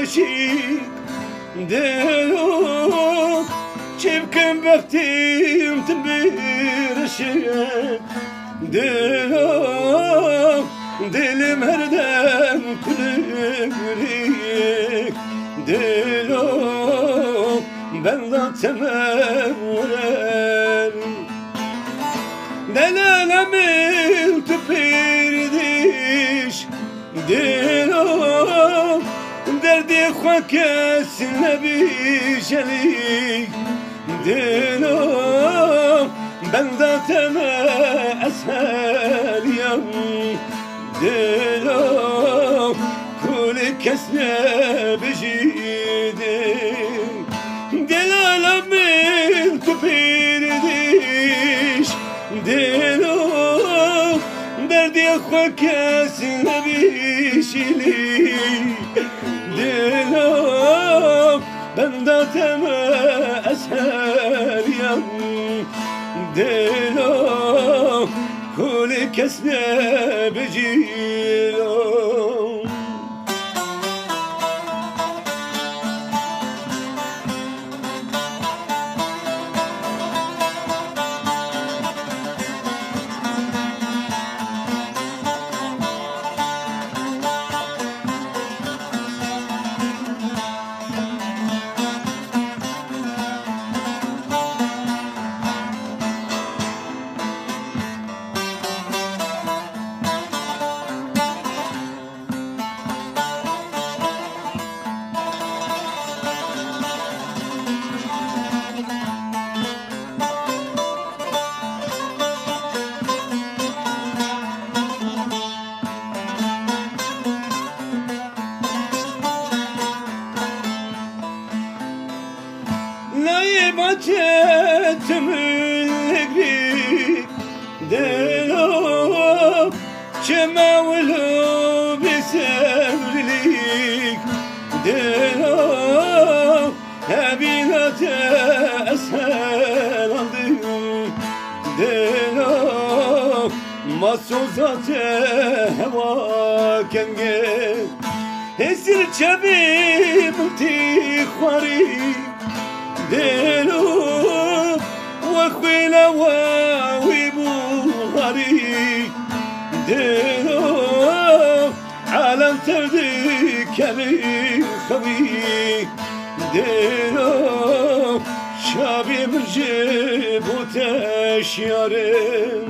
باشی دلو چی بکن وقتیم تبیرشی دلو دلم هر دم کلگری دلو ben zaten دلالم تپیردیش دلو دردی خوا کس نبیشلی دلو ben zaten اسهلیم دلو کل کس نبیشیدیم دلالم تپیردیش دلو دردی خوا کس نبیشلی دلو ben zaten اسهلیم دلو کل کس نبیشیدیم بچت ملگری دلو چه مولو بسبرلیک دلو هبینات اسهل aldım دلو مسوزات هوا کنگه esir çabim tixwari دلو وخويلا واوي بوغاري دلو عالم تردي كبير خوي دلو شابي من جيبو تشيارين